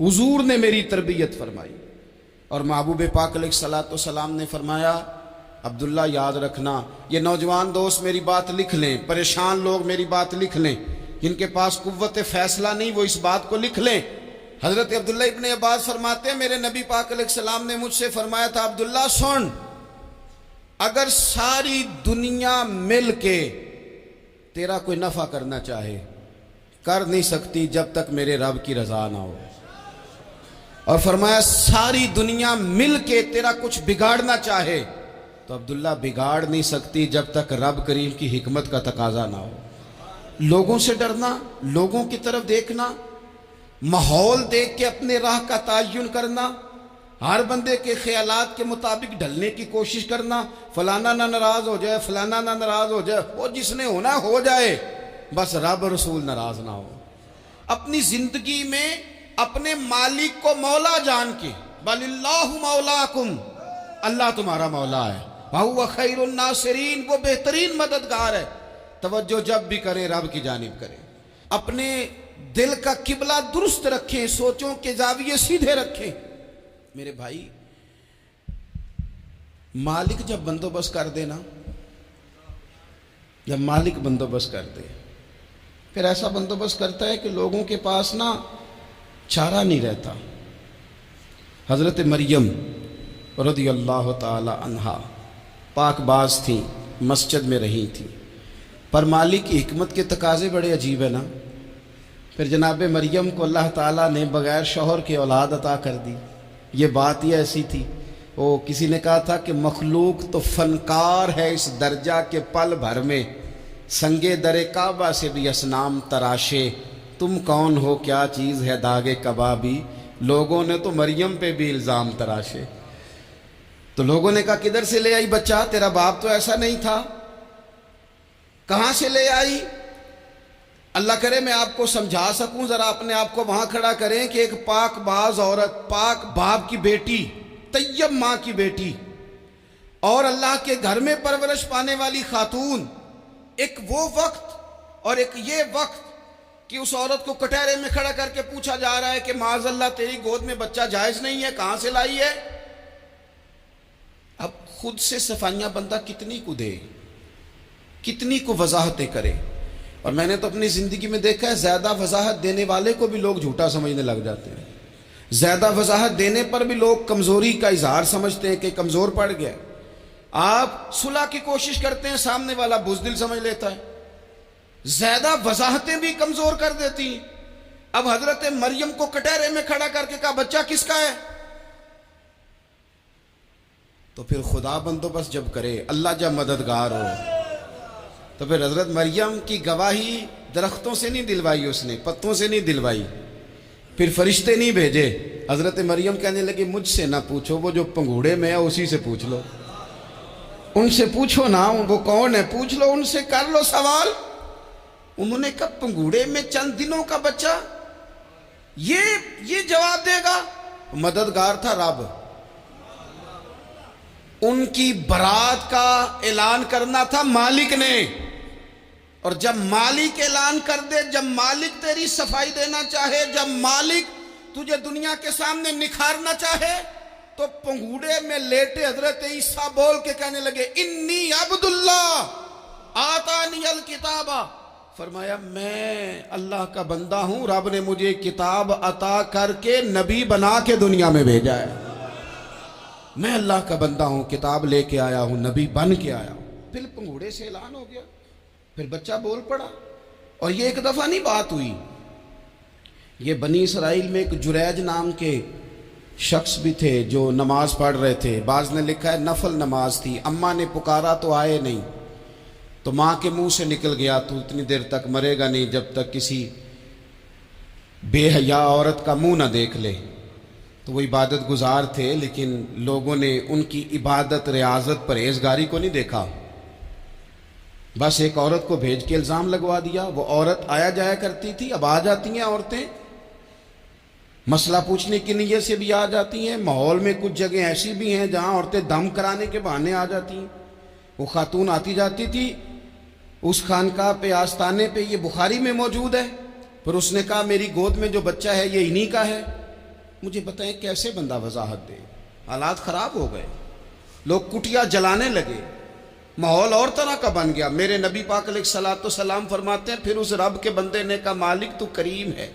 حضور نے میری تربیت فرمائی۔ اور محبوب پاک علیہ الصلوۃ والسلام نے فرمایا عبداللہ یاد رکھنا، یہ نوجوان دوست میری بات لکھ لیں، پریشان لوگ میری بات لکھ لیں، جن کے پاس قوت فیصلہ نہیں وہ اس بات کو لکھ لیں۔ حضرت عبداللہ ابن عباس فرماتے ہیں میرے نبی پاک علیہ السلام نے مجھ سے فرمایا تھا عبداللہ سن، اگر ساری دنیا مل کے تیرا کوئی نفع کرنا چاہے کر نہیں سکتی جب تک میرے رب کی رضا نہ ہو، اور فرمایا ساری دنیا مل کے تیرا کچھ بگاڑنا چاہے تو عبداللہ بگاڑ نہیں سکتی جب تک رب کریم کی حکمت کا تقاضا نہ ہو۔ لوگوں سے ڈرنا، لوگوں کی طرف دیکھنا، ماحول دیکھ کے اپنے راہ کا تعین کرنا، ہر بندے کے خیالات کے مطابق ڈھلنے کی کوشش کرنا، فلانا نہ ناراض ہو جائے، فلانا نہ ناراض ہو جائے، وہ جس نے ہونا ہو جائے، بس رب رسول ناراض نہ ہو۔ اپنی زندگی میں اپنے مالک کو مولا جان کے، بل اللہ مولاکم، اللہ تمہارا مولا ہے، وَهُوَ خَيْرُ النَّاصِرِينَ، وہ بہترین مددگار ہے۔ توجہ جب بھی کرے رب کی جانب کرے، اپنے دل کا قبلہ درست رکھیں، سوچوں کے زاویے سیدھے رکھیں۔ میرے بھائی مالک جب بندوبست کر دے نا، جب مالک بندوبست کر دے پھر ایسا بندوبست کرتا ہے کہ لوگوں کے پاس نا چارہ نہیں رہتا۔ حضرت مریم رضی اللہ تعالی عنہا پاک باز تھیں، مسجد میں رہی تھیں، پر مالک کی حکمت کے تقاضے بڑے عجیب ہیں نا۔ پھر جناب مریم کو اللہ تعالیٰ نے بغیر شوہر کے اولاد عطا کر دی۔ یہ بات ہی ایسی تھی، وہ کسی نے کہا تھا کہ مخلوق تو فنکار ہے اس درجہ کے پل بھر میں سنگے در کعبہ سے بھی اصنام تراشے، تم کون ہو کیا چیز ہے داغ کبابی، لوگوں نے تو مریم پہ بھی الزام تراشے۔ تو لوگوں نے کہا کدھر سے لے آئی بچہ، تیرا باپ تو ایسا نہیں تھا، کہاں سے لے آئی؟ اللہ کرے میں آپ کو سمجھا سکوں، ذرا اپنے آپ کو وہاں کھڑا کریں کہ ایک پاک باز عورت، پاک باپ کی بیٹی، طیب ماں کی بیٹی، اور اللہ کے گھر میں پرورش پانے والی خاتون، ایک وہ وقت اور ایک یہ وقت کہ اس عورت کو کٹہرے میں کھڑا کر کے پوچھا جا رہا ہے کہ معاذ اللہ تیری گود میں بچہ جائز نہیں ہے، کہاں سے لائی ہے؟ اب خود سے صفائیاں بندہ کتنی کو دے، کتنی کو وضاحتیں کرے۔ اور میں نے تو اپنی زندگی میں دیکھا ہے زیادہ وضاحت دینے والے کو بھی لوگ جھوٹا سمجھنے لگ جاتے ہیں، زیادہ وضاحت دینے پر بھی لوگ کمزوری کا اظہار سمجھتے ہیں کہ کمزور پڑ گیا۔ آپ صلح کی کوشش کرتے ہیں، سامنے والا بزدل سمجھ لیتا ہے، زیادہ وضاحتیں بھی کمزور کر دیتی ہیں۔ اب حضرت مریم کو کٹہرے میں کھڑا کر کے کہا بچہ کس کا ہے؟ تو پھر خدا بندوبست جب کرے، اللہ جب مددگار ہو، تو پھر حضرت مریم کی گواہی درختوں سے نہیں دلوائی، اس نے پتوں سے نہیں دلوائی، پھر فرشتے نہیں بھیجے۔ حضرت مریم کہنے لگی مجھ سے نہ پوچھو، وہ جو پنگوڑے میں ہے اسی سے پوچھ لو، ان سے پوچھو نا وہ کون ہے، پوچھ لو ان سے، کر لو سوال۔ انہوں نے کہا پنگوڑے میں چند دنوں کا بچہ، یہ جواب دے گا؟ مددگار تھا رب، ان کی برات کا اعلان کرنا تھا مالک نے، اور جب مالک اعلان کر دے، جب مالک تیری صفائی دینا چاہے، جب مالک تجھے دنیا کے سامنے نکھارنا چاہے، تو پنگوڑے میں لیٹے حضرت عیسیٰ بول کے کہنے لگے انی عبداللہ آتانی الکتاب، فرمایا میں اللہ کا بندہ ہوں، رب نے مجھے کتاب عطا کر کے نبی بنا کے دنیا میں بھیجا ہے، میں اللہ کا بندہ ہوں، کتاب لے کے آیا ہوں، نبی بن کے آیا ہوں۔ پھر پنگوڑے سے اعلان ہو گیا، پھر بچہ بول پڑا۔ اور یہ ایک دفعہ نہیں بات ہوئی، یہ بنی اسرائیل میں ایک جریج نام کے شخص بھی تھے جو نماز پڑھ رہے تھے، بعض نے لکھا ہے نفل نماز تھی، اماں نے پکارا تو آئے نہیں، تو ماں کے منہ سے نکل گیا تو اتنی دیر تک مرے گا نہیں جب تک کسی بے حیا عورت کا منہ نہ دیکھ لے۔ تو وہ عبادت گزار تھے، لیکن لوگوں نے ان کی عبادت، ریاضت، پرہیزگاری کو نہیں دیکھا، بس ایک عورت کو بھیج کے الزام لگوا دیا۔ وہ عورت آیا جایا کرتی تھی، اب آ جاتی ہیں عورتیں، مسئلہ پوچھنے کی نیت سے بھی آ جاتی ہیں۔ ماحول میں کچھ جگہ ایسی بھی ہیں جہاں عورتیں دم کرانے کے بہانے آ جاتی ہیں۔ وہ خاتون آتی جاتی تھی اس خانقاہ پہ، آستانے پہ، یہ بخاری میں موجود ہے، پھر اس نے کہا میری گود میں جو بچہ ہے یہ انہی کا ہے۔ مجھے بتائیں کیسے بندہ وضاحت دے؟ حالات خراب ہو گئے، لوگ کٹیا جلانے لگے، ماحول اور طرح کا بن گیا۔ میرے نبی پاک علیہ الصلوۃ والسلام فرماتے ہیں پھر اس رب کے بندے نے کہا مالک تو کریم ہے،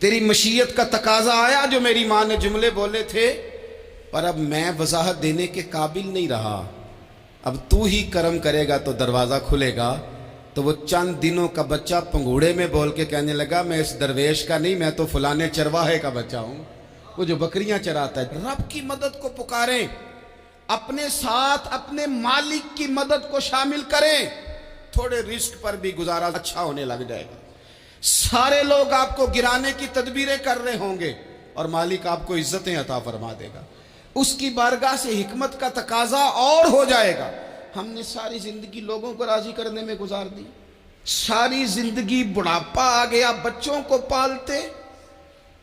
تیری مشیت کا تقاضا آیا جو میری ماں نے جملے بولے تھے، پر اب میں وضاحت دینے کے قابل نہیں رہا، اب تو ہی کرم کرے گا تو دروازہ کھلے گا۔ تو وہ چند دنوں کا بچہ پنگوڑے میں بول کے کہنے لگا میں اس درویش کا نہیں، میں تو فلانے چرواہے کا بچہ ہوں، وہ جو بکریاں چراتا ہے۔ رب کی مدد کو پکاریں، اپنے ساتھ اپنے مالک کی مدد کو شامل کریں، تھوڑے رزق پر بھی گزارا اچھا ہونے لگ جائے گا۔ سارے لوگ آپ کو گرانے کی تدبیریں کر رہے ہوں گے اور مالک آپ کو عزتیں عطا فرما دے گا، اس کی بارگاہ سے حکمت کا تقاضا اور ہو جائے گا۔ ہم نے ساری زندگی لوگوں کو راضی کرنے میں گزار دی، ساری زندگی بڑھاپا آ گیا بچوں کو پالتے،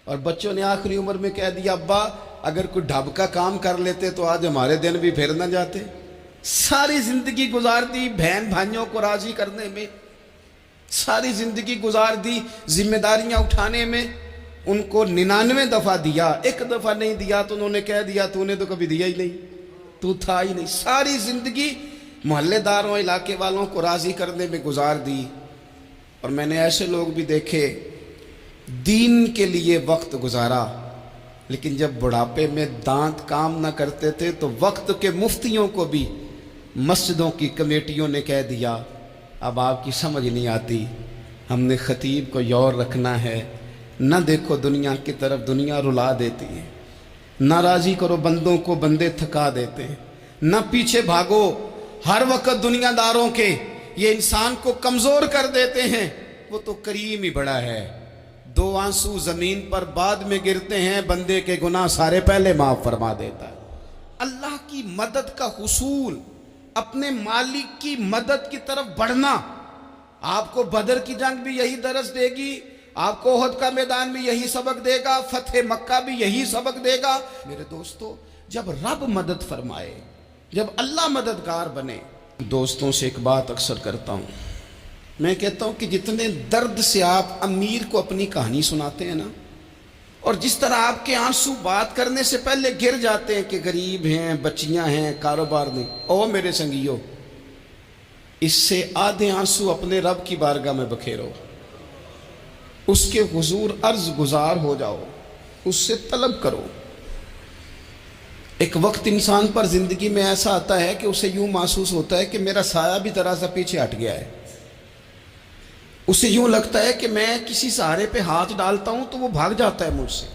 اور بچوں نے آخری عمر میں کہہ دیا ابا اگر کوئی ڈھب کا کام کر لیتے تو آج ہمارے دن بھی پھر نہ جاتے۔ ساری زندگی گزار دی بہن بھائیوں کو راضی کرنے میں، ساری زندگی گزار دی ذمہ داریاں اٹھانے میں، ان کو 99 دفعہ دیا، ایک دفعہ نہیں دیا تو انہوں نے کہہ دیا تو نے تو کبھی دیا ہی نہیں، تو تھا ہی نہیں۔ ساری زندگی محلے داروں علاقے والوں کو راضی کرنے میں گزار دی۔ اور میں نے ایسے لوگ بھی دیکھے دین کے لیے وقت گزارا، لیکن جب بڑھاپے میں دانت کام نہ کرتے تھے تو وقت کے مفتیوں کو بھی مسجدوں کی کمیٹیوں نے کہہ دیا اب آپ کی سمجھ نہیں آتی، ہم نے خطیب کو یور رکھنا ہے، نہ دیکھو دنیا کی طرف، دنیا رلا دیتی ہے، نہ راضی کرو بندوں کو، بندے تھکا دیتے ہیں، نہ پیچھے بھاگو ہر وقت دنیا داروں کے، یہ انسان کو کمزور کر دیتے ہیں۔ وہ تو کریم ہی بڑا ہے، 2 آنسو زمین پر بعد میں گرتے ہیں، بندے کے گناہ سارے پہلے معاف فرما دیتا ہے۔ اللہ کی مدد کا حصول، اپنے مالک کی مدد کی طرف بڑھنا، آپ کو بدر کی جنگ بھی یہی درس دے گی، آپ کو احد کا میدان بھی یہی سبق دے گا، فتح مکہ بھی یہی سبق دے گا۔ میرے دوستو جب رب مدد فرمائے، جب اللہ مددگار بنے، دوستوں سے ایک بات اکثر کرتا ہوں، میں کہتا ہوں کہ جتنے درد سے آپ امیر کو اپنی کہانی سناتے ہیں نا، اور جس طرح آپ کے آنسو بات کرنے سے پہلے گر جاتے ہیں کہ غریب ہیں، بچیاں ہیں، کاروبار نہیں، او میرے سنگیو، اس سے آدھے آنسو اپنے رب کی بارگاہ میں بکھیرو، اس کے حضور عرض گزار ہو جاؤ، اس سے طلب کرو۔ ایک وقت انسان پر زندگی میں ایسا آتا ہے کہ اسے یوں محسوس ہوتا ہے کہ میرا سایہ بھی ذرا سا پیچھے ہٹ گیا ہے، اسے یوں لگتا ہے کہ میں کسی سہارے پہ ہاتھ ڈالتا ہوں تو وہ بھاگ جاتا ہے مجھ سے۔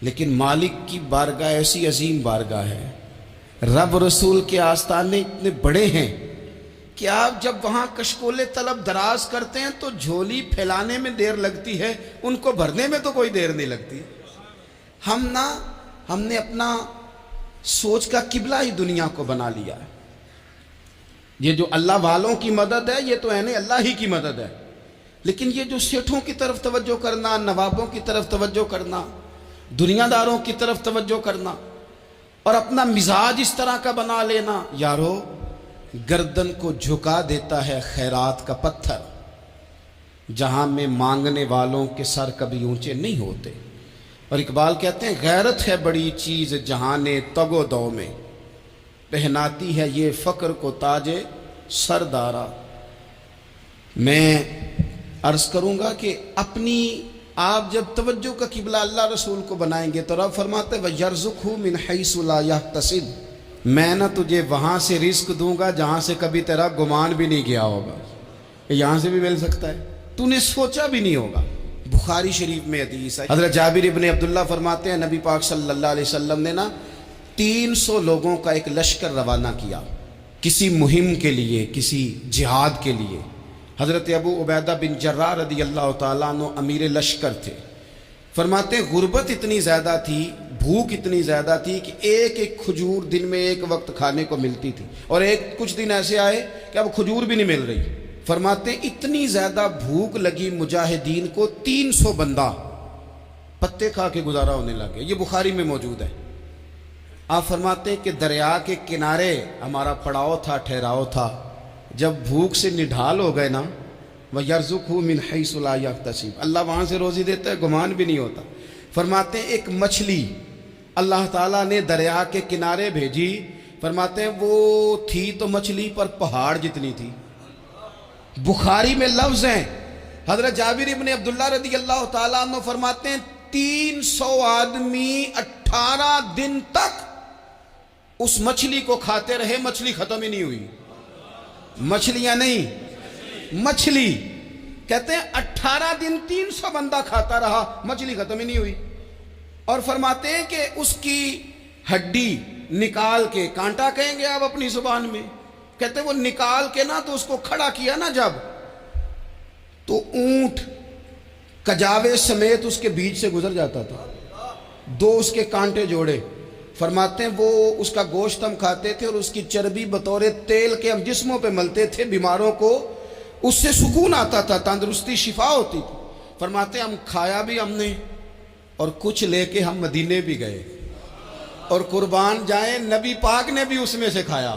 لیکن مالک کی بارگاہ ایسی عظیم بارگاہ ہے، رب رسول کے آستانے اتنے بڑے ہیں کہ آپ جب وہاں کشکول طلب دراز کرتے ہیں تو جھولی پھیلانے میں دیر لگتی ہے، ان کو بھرنے میں تو کوئی دیر نہیں لگتی۔ ہم نے اپنا سوچ کا قبلہ ہی دنیا کو بنا لیا ہے۔ یہ جو اللہ والوں کی مدد ہے یہ تو عین اللہ ہی کی مدد ہے، لیکن یہ جو سیٹھوں کی طرف توجہ کرنا، نوابوں کی طرف توجہ کرنا، دنیا داروں کی طرف توجہ کرنا، اور اپنا مزاج اس طرح کا بنا لینا، یارو گردن کو جھکا دیتا ہے خیرات کا پتھر، جہاں میں مانگنے والوں کے سر کبھی اونچے نہیں ہوتے۔ اور اقبال کہتے ہیں غیرت ہے بڑی چیز جہانے تگ و دو میں، پہناتی ہے یہ فقر کو تاج سردارا۔ میں عرض کروں گا کہ اپنی آپ جب توجہ کا قبلہ اللہ رسول کو بنائیں گے تو رب فرماتے ہیں وَيَرْزُقْهُ مِنْ حَيْثُ لَا يَحْتَسِبُ، میں نہ تجھے وہاں سے رزق دوں گا جہاں سے کبھی تیرا گمان بھی نہیں گیا ہوگا، یہاں سے بھی مل سکتا ہے، تو نے سوچا بھی نہیں ہوگا۔ بخاری شریف میں حدیث ہے، حضرت جابر ابن عبداللہ فرماتے ہیں نبی پاک صلی اللہ علیہ وسلم نے 300 لوگوں کا ایک لشکر روانہ کیا کسی مہم کے لیے، کسی جہاد کے لیے۔ حضرت ابو عبیدہ بن جراح رضی اللہ تعالیٰ عنہ امیر لشکر تھے۔ فرماتے ہیں غربت اتنی زیادہ تھی، بھوک اتنی زیادہ تھی کہ ایک ایک کھجور دن میں ایک وقت کھانے کو ملتی تھی، اور کچھ دن ایسے آئے کہ اب کھجور بھی نہیں مل رہی۔ فرماتے ہیں اتنی زیادہ بھوک لگی مجاہدین کو، 300 بندہ پتے کھا کے گزارا ہونے لگے۔ یہ بخاری میں موجود ہے۔ آپ فرماتے ہیں کہ دریا کے کنارے ہمارا پڑاؤ تھا، ٹھہراؤ تھا، جب بھوک سے نڈھال ہو گئے نا، وَيَرْزُقْهُ مِنْ حَيْثُ لَا يَحْتَسِبُ، اللہ وہاں سے روزی دیتا ہے، گمان بھی نہیں ہوتا۔ فرماتے ہیں ایک مچھلی اللہ تعالیٰ نے دریا کے کنارے بھیجی، فرماتے ہیں وہ تھی تو مچھلی پر پہاڑ جتنی تھی۔ بخاری میں لفظ ہیں، حضرت جابر ابن عبداللہ رضی اللہ تعالیٰ عنہ فرماتے ہیں 300 آدمی 18 دن تک اس مچھلی کو کھاتے رہے، مچھلی ختم ہی نہیں ہوئی۔ مچھلیاں نہیں، مچھلی کہتے ہیں 18 دن 300 بندہ کھاتا رہا، مچھلی ختم ہی نہیں ہوئی۔ اور فرماتے ہیں کہ اس کی ہڈی نکال کے، کانٹا کہیں گے آپ اپنی زبان میں، کہتے ہیں وہ نکال کے نا تو اس کو کھڑا کیا نا جب، تو اونٹ کجاوے سمیت اس کے بیچ سے گزر جاتا تھا، 2 اس کے کانٹے جوڑے۔ فرماتے ہیں وہ اس کا گوشت ہم کھاتے تھے اور اس کی چربی بطور تیل کے ہم جسموں پہ ملتے تھے، بیماروں کو اس سے سکون آتا تھا، تندرستی شفا ہوتی تھی۔ فرماتے ہیں ہم کھایا بھی ہم نے اور کچھ لے کے ہم مدینے بھی گئے، اور قربان جائیں نبی پاک نے بھی اس میں سے کھایا۔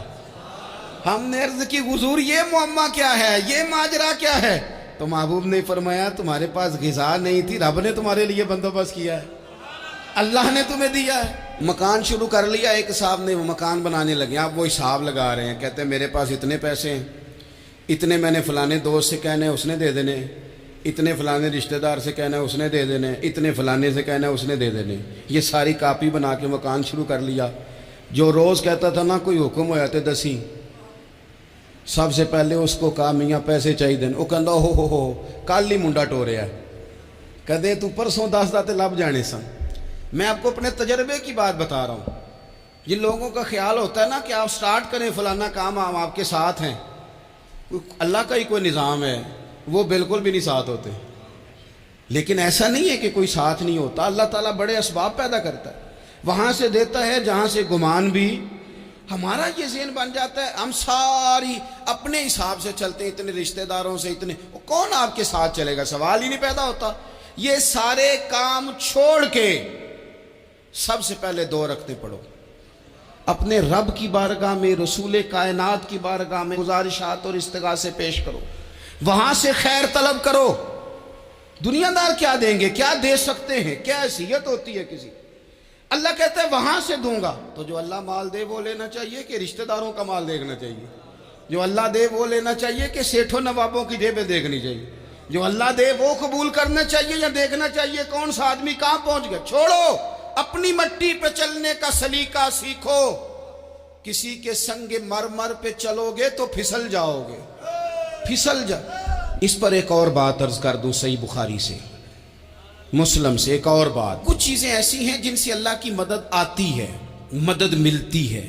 ہم نے عرض کی حضور یہ معمہ کیا ہے، یہ ماجرا کیا ہے؟ تو محبوب نے فرمایا تمہارے پاس غذا نہیں تھی، رب نے تمہارے لیے بندوبست کیا ہے، اللہ نے تمہیں دیا ہے۔ مکان شروع کر لیا، ایک صاحب نے وہ مکان بنانے لگے، آپ وہ حساب لگا رہے ہیں، کہتے ہیں میرے پاس اتنے پیسے ہیں، اتنے میں نے فلانے دوست سے کہنا ہے اس نے دے دینے، اتنے فلانے رشتہ دار سے کہنا ہے اس نے دے دینے، اتنے فلانے سے کہنا ہے اس نے دے دینے۔ یہ ساری کاپی بنا کے مکان شروع کر لیا۔ جو روز کہتا تھا نا کوئی حکم ہو جاتے دسی، سب سے پہلے اس کو کہا میاں پیسے چاہیے دن، وہ کہندا ہو کل ہی منڈا ٹوریا کدے تو پرسوں دس داتے لب جانے سن۔ میں آپ کو اپنے تجربے کی بات بتا رہا ہوں۔ جن لوگوں کا خیال ہوتا ہے نا کہ آپ سٹارٹ کریں فلانا کام، ہم آپ کے ساتھ ہیں، اللہ کا ہی کوئی نظام ہے، وہ بالکل بھی نہیں ساتھ ہوتے۔ لیکن ایسا نہیں ہے کہ کوئی ساتھ نہیں ہوتا، اللہ تعالیٰ بڑے اسباب پیدا کرتا ہے، وہاں سے دیتا ہے جہاں سے گمان بھی۔ ہمارا یہ ذہن بن جاتا ہے ہم ساری اپنے حساب سے چلتے ہیں، اتنے رشتہ داروں سے، اتنے، کون آپ کے ساتھ چلے گا؟ سوال ہی نہیں پیدا ہوتا۔ یہ سارے کام چھوڑ کے سب سے پہلے 2 رکعتیں پڑھو، اپنے رب کی بارگاہ میں، رسول کائنات کی بارگاہ میں گزارشات اور استغاثے پیش کرو، وہاں سے خیر طلب کرو۔ دنیا دار کیا دیں گے، کیا دے سکتے ہیں، کیا حیثیت ہوتی ہے کسی؟ اللہ کہتا ہے وہاں سے دوں گا۔ تو جو اللہ مال دے وہ لینا چاہیے کہ رشتہ داروں کا مال دیکھنا چاہیے؟ جو اللہ دے وہ لینا چاہیے کہ سیٹھوں نوابوں کی جیبیں دیکھنی چاہیے؟ جو اللہ دے وہ قبول کرنا چاہیے یا دیکھنا چاہیے کون سا آدمی کہاں پہنچ گیا؟ چھوڑو، اپنی مٹی پہ چلنے کا سلیقہ سیکھو۔ کسی کے سنگ مرمر پہ چلو گے تو پھسل جاؤ گے، پھسل جا۔ اس پر ایک اور بات عرض کر دوں، صحیح بخاری سے، مسلم سے ایک اور بات۔ کچھ چیزیں ایسی ہیں جن سے اللہ کی مدد آتی ہے، مدد ملتی ہے۔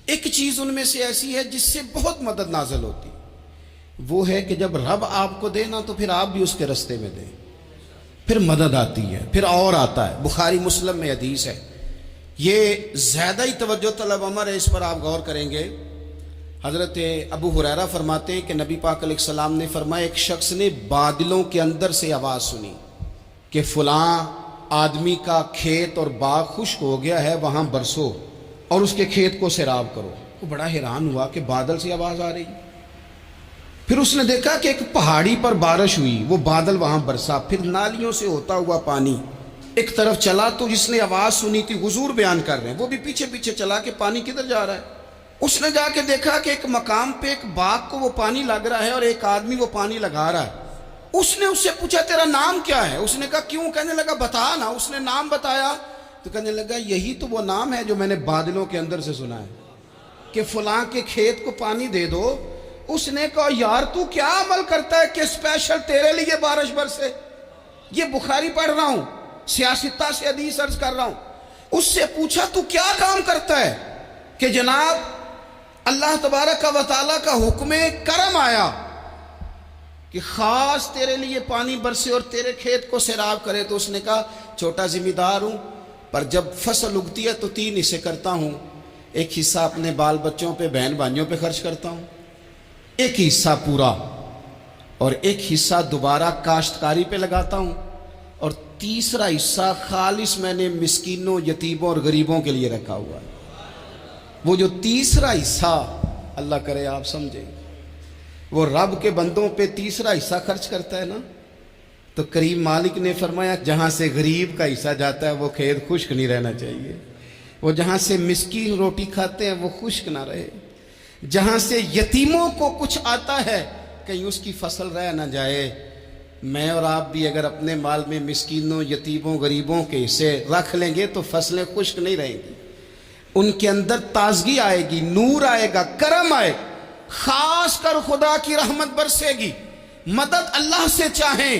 ایک چیز ان میں سے ایسی ہے جس سے بہت مدد نازل ہوتی، وہ ہے کہ جب رب آپ کو دے نا تو پھر آپ بھی اس کے رستے میں دیں، پھر مدد آتی ہے، پھر اور آتا ہے۔ بخاری مسلم میں حدیث ہے، یہ زیادہ ہی توجہ طلب امر ہے، اس پر آپ غور کریں گے۔ حضرت ابو ہریرہ فرماتے ہیں کہ نبی پاک علیہ السلام نے فرمایا ایک شخص نے بادلوں کے اندر سے آواز سنی کہ فلاں آدمی کا کھیت اور باغ خشک ہو گیا ہے، وہاں برسو اور اس کے کھیت کو سیراب کرو۔ وہ بڑا حیران ہوا کہ بادل سے آواز آ رہی۔ پھر اس نے دیکھا کہ ایک پہاڑی پر بارش ہوئی، وہ بادل وہاں برسا، پھر نالیوں سے ہوتا ہوا پانی ایک طرف چلا۔ تو جس نے آواز سنی تھی، حضور بیان کر رہے ہیں، وہ بھی پیچھے پیچھے چلا کہ پانی کدھر جا رہا ہے۔ اس نے جا کے دیکھا کہ ایک مقام پہ ایک باغ کو وہ پانی لگ رہا ہے اور ایک آدمی وہ پانی لگا رہا ہے۔ اس نے اس سے پوچھا تیرا نام کیا ہے؟ اس نے کہا کیوں؟ کہنے لگا بتا نا۔ اس نے نام بتایا تو کہنے لگا یہی تو وہ نام ہے جو میں نے بادلوں کے اندر سے سنا ہے کہ فلاں کے کھیت کو پانی دے دو۔ اس نے کہا یار تو کیا عمل کرتا ہے کہ اسپیشل تیرے لیے بارش برسے؟ یہ بخاری پڑھ رہا ہوں، سیاستہ سے حدیث عرض کر رہا ہوں۔ اس سے پوچھا تو کیا کام کرتا ہے کہ جناب اللہ تبارک و تعالیٰ کا حکم کرم آیا کہ خاص تیرے لیے پانی برسے اور تیرے کھیت کو سیراب کرے؟ تو اس نے کہا چھوٹا ذمہ دار ہوں، پر جب فصل اگتی ہے تو 3 حصے کرتا ہوں، ایک حصہ اپنے بال بچوں پہ، بہن بھائیوں پہ خرچ کرتا ہوں، ایک حصہ پورا، اور ایک حصہ دوبارہ کاشتکاری پہ لگاتا ہوں، اور تیسرا حصہ خالص میں نے مسکینوں، یتیموں اور غریبوں کے لیے رکھا ہوا ہے۔ وہ جو تیسرا حصہ، اللہ کرے آپ سمجھیں، وہ رب کے بندوں پہ تیسرا حصہ خرچ کرتا ہے نا، تو کریم مالک نے فرمایا جہاں سے غریب کا حصہ جاتا ہے وہ کھیت خشک نہیں رہنا چاہیے، وہ جہاں سے مسکین روٹی کھاتے ہیں وہ خشک نہ رہے، جہاں سے یتیموں کو کچھ آتا ہے کہیں اس کی فصل رہ نہ جائے۔ میں اور آپ بھی اگر اپنے مال میں مسکینوں، یتیموں، غریبوں کے حصے رکھ لیں گے تو فصلیں خشک نہیں رہیں گی، ان کے اندر تازگی آئے گی، نور آئے گا، کرم آئے گا، خاص کر خدا کی رحمت برسے گی۔ مدد اللہ سے چاہیں،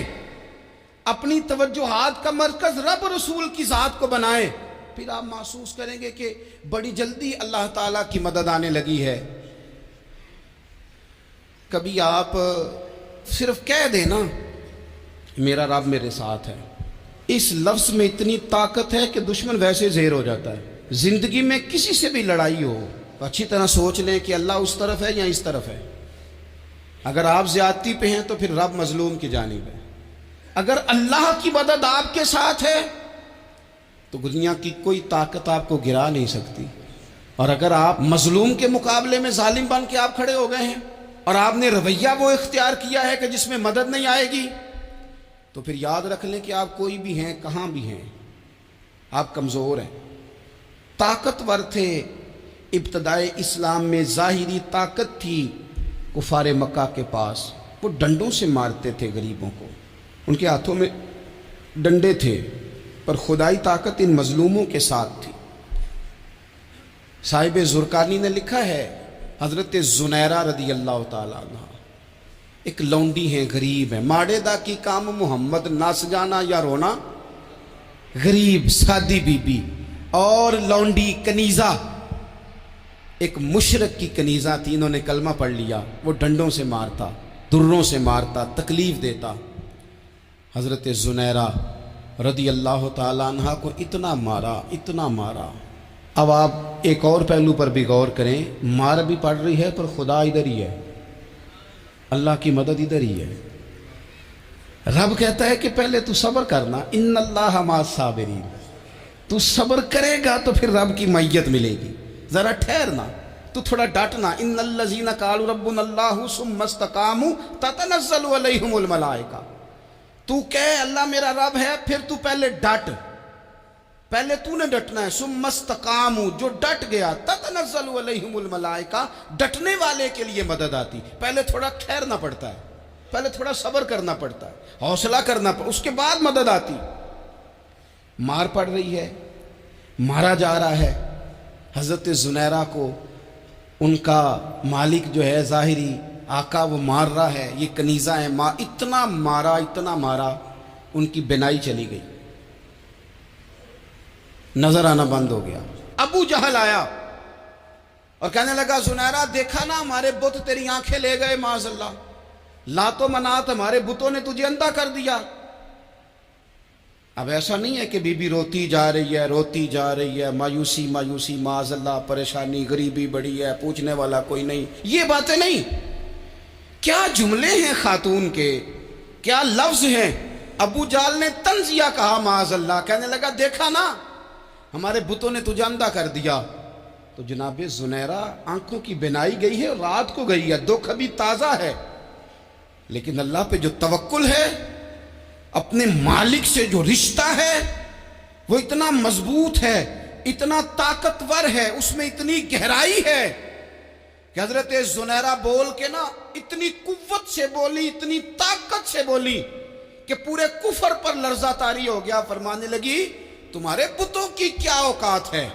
اپنی توجہات کا مرکز رب رسول کی ذات کو بنائیں، پھر آپ محسوس کریں گے کہ بڑی جلدی اللہ تعالیٰ کی مدد آنے لگی ہے۔ کبھی آپ صرف کہہ دیں نا میرا رب میرے ساتھ ہے، اس لفظ میں اتنی طاقت ہے کہ دشمن ویسے زہر ہو جاتا ہے۔ زندگی میں کسی سے بھی لڑائی ہو تو اچھی طرح سوچ لیں کہ اللہ اس طرف ہے یا اس طرف ہے۔ اگر آپ زیادتی پہ ہیں تو پھر رب مظلوم کی جانب ہے۔ اگر اللہ کی مدد آپ کے ساتھ ہے تو دنیا کی کوئی طاقت آپ کو گرا نہیں سکتی، اور اگر آپ مظلوم کے مقابلے میں ظالم بن کے آپ کھڑے ہو گئے ہیں اور آپ نے رویہ وہ اختیار کیا ہے کہ جس میں مدد نہیں آئے گی، تو پھر یاد رکھ لیں کہ آپ کوئی بھی ہیں، کہاں بھی ہیں، آپ کمزور ہیں۔ طاقتور تھے ابتدائے اسلام میں، ظاہری طاقت تھی کفار مکہ کے پاس، وہ ڈنڈوں سے مارتے تھے غریبوں کو، ان کے ہاتھوں میں ڈنڈے تھے، پر خدائی طاقت ان مظلوموں کے ساتھ تھی۔ صاحب زرقانی نے لکھا ہے حضرت زنیرہ رضی اللہ تعالیٰ عنہ ایک لونڈی ہیں، غریب ہیں، ماڑے دا کی کام محمد نس جانا یا رونا، غریب سادی بی بی اور لونڈی کنیزہ، ایک مشرک کی کنیزہ تھی، انہوں نے کلمہ پڑھ لیا، وہ ڈنڈوں سے مارتا، دروں سے مارتا، تکلیف دیتا۔ حضرت زنیرہ رضی اللہ تعالیٰ عنہ کو اتنا مارا، اتنا مارا۔ اب آپ ایک اور پہلو پر بھی غور کریں، مار بھی پڑ رہی ہے پر خدا ادھر ہی ہے، اللہ کی مدد ادھر ہی ہے۔ رب کہتا ہے کہ پہلے تو صبر کرنا، ان اللہ مع الصابرین، تو صبر کرے گا تو پھر رب کی معیت ملے گی، ذرا ٹھہرنا، تو تھوڑا ڈٹنا۔ ان الذین قالوا ربنا اللہ ثم استقاموا تتنزل علیہم الملائکہ، تو کہے اللہ میرا رب ہے، پھر تو پہلے ڈٹ، پہلے تو نے ڈٹنا ہے۔ ثم استقاموا، جو ڈٹ گیا، تتنزل علیہم الملائکہ، ڈٹنے والے کے لیے مدد آتی، پہلے تھوڑا ٹھہرنا پڑتا ہے، پہلے تھوڑا صبر کرنا پڑتا ہے، حوصلہ کرنا پڑتا، اس کے بعد مدد آتی۔ مار پڑ رہی ہے، مارا جا رہا ہے حضرت زنیرہ کو، ان کا مالک جو ہے ظاہری آقا وہ مار رہا ہے، یہ کنیزہ ہے، اتنا مارا اتنا مارا، ان کی بینائی چلی گئی، نظر آنا بند ہو گیا۔ ابو جہل آیا اور کہنے لگا زنیرہ دیکھا نا ہمارے بت تیری آنکھیں لے گئے، معاذ اللہ، لات و منات ہمارے بتوں نے تجھے اندھا کر دیا۔ اب ایسا نہیں ہے کہ بی بی روتی جا رہی ہے، روتی جا رہی ہے، مایوسی مایوسی، معاذ اللہ، پریشانی، غریبی بڑی ہے، پوچھنے والا کوئی نہیں، یہ باتیں نہیں۔ کیا جملے ہیں خاتون کے، کیا لفظ ہیں۔ ابو جہل نے تنزیہ کہا، معاذ اللہ، کہنے لگا دیکھا نا ہمارے بتوں نے تجھے اندھا کر دیا۔ تو جناب زنیرہ آنکھوں کی بینائی گئی ہے، رات کو گئی ہے، دکھ ابھی تازہ ہے، لیکن اللہ پہ جو توکل ہے، اپنے مالک سے جو رشتہ ہے وہ اتنا مضبوط ہے، اتنا طاقتور ہے، اس میں اتنی گہرائی ہے کہ حضرت زنیرہ بول کے نا اتنی قوت سے بولی، اتنی طاقت سے بولی کہ پورے کفر پر لرزہ طاری ہو گیا۔ فرمانے لگی تمہارے بتوں کی کیا اوقات ہے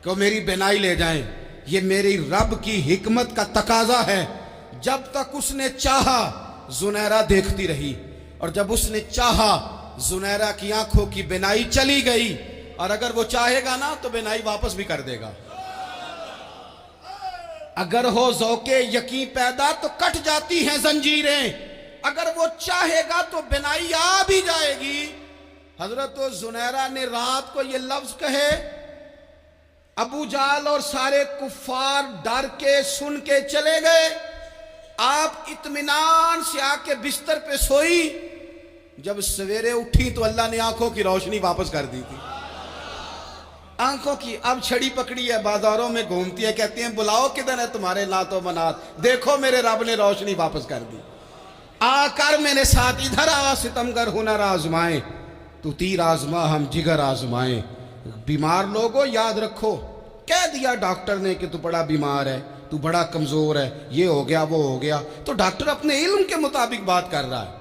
کہ وہ میری بینائی لے جائیں، یہ میری رب کی حکمت کا تقاضا ہے۔ جب تک اس نے چاہا زنیرہ دیکھتی رہی، اور جب اس نے چاہا زنیرہ کی آنکھوں کی بینائی چلی گئی، اور اگر وہ چاہے گا نا تو بینائی واپس بھی کر دے گا۔ اگر ہو ذوق یقین پیدا تو کٹ جاتی ہیں زنجیریں، اگر وہ چاہے گا تو بینائی آ بھی جائے گی۔ حضرت زنیرہ نے رات کو یہ لفظ کہے، ابو جہل اور سارے کفار ڈر کے سن کے چلے گئے، آپ اطمینان سے آ کے بستر پہ سوئی۔ جب سویرے اٹھی تو اللہ نے آنکھوں کی روشنی واپس کر دی تھی، آنکھوں کی۔ اب چھڑی پکڑی ہے، بازاروں میں گھومتی ہے، کہتی ہیں بلاؤ کدھر ہے تمہارے لات و منات، دیکھو میرے رب نے روشنی واپس کر دی۔ آ کر میرے ساتھ ادھر آ ستمگر ہنر آزمائیں، تو تیر آزما ہم جگر آزمائیں۔ بیمار لوگوں یاد رکھو، کہہ دیا ڈاکٹر نے کہ تو بڑا بیمار ہے، تو بڑا کمزور ہے، یہ ہو گیا وہ ہو گیا، تو ڈاکٹر اپنے علم کے مطابق بات کر رہا ہے،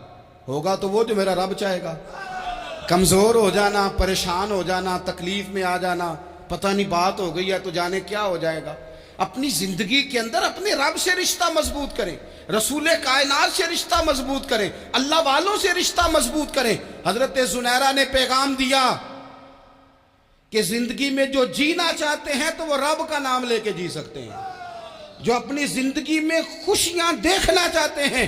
ہوگا تو وہ جو میرا رب چاہے گا۔ کمزور ہو جانا، پریشان ہو جانا، تکلیف میں آ جانا، پتہ نہیں بات ہو گئی ہے تو جانے کیا ہو جائے گا۔ اپنی زندگی کے اندر اپنے رب سے رشتہ مضبوط کریں، رسول کائنات سے رشتہ مضبوط کریں، اللہ والوں سے رشتہ مضبوط کریں۔ حضرت زنیرہ نے پیغام دیا کہ زندگی میں جو جینا چاہتے ہیں تو وہ رب کا نام لے کے جی سکتے ہیں، جو اپنی زندگی میں خوشیاں دیکھنا چاہتے ہیں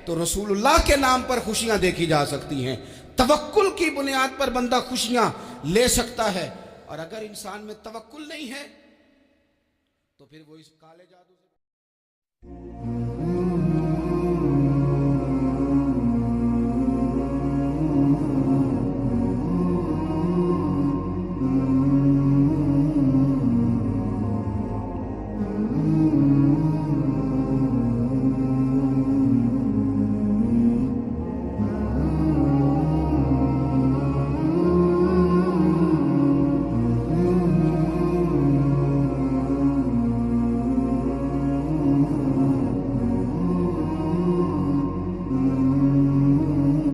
تو رسول اللہ کے نام پر خوشیاں دیکھی جا سکتی ہیں۔ توکل کی بنیاد پر بندہ خوشیاں لے سکتا ہے، اور اگر انسان میں توکل نہیں ہے تو پھر وہ اس کالے جادو سے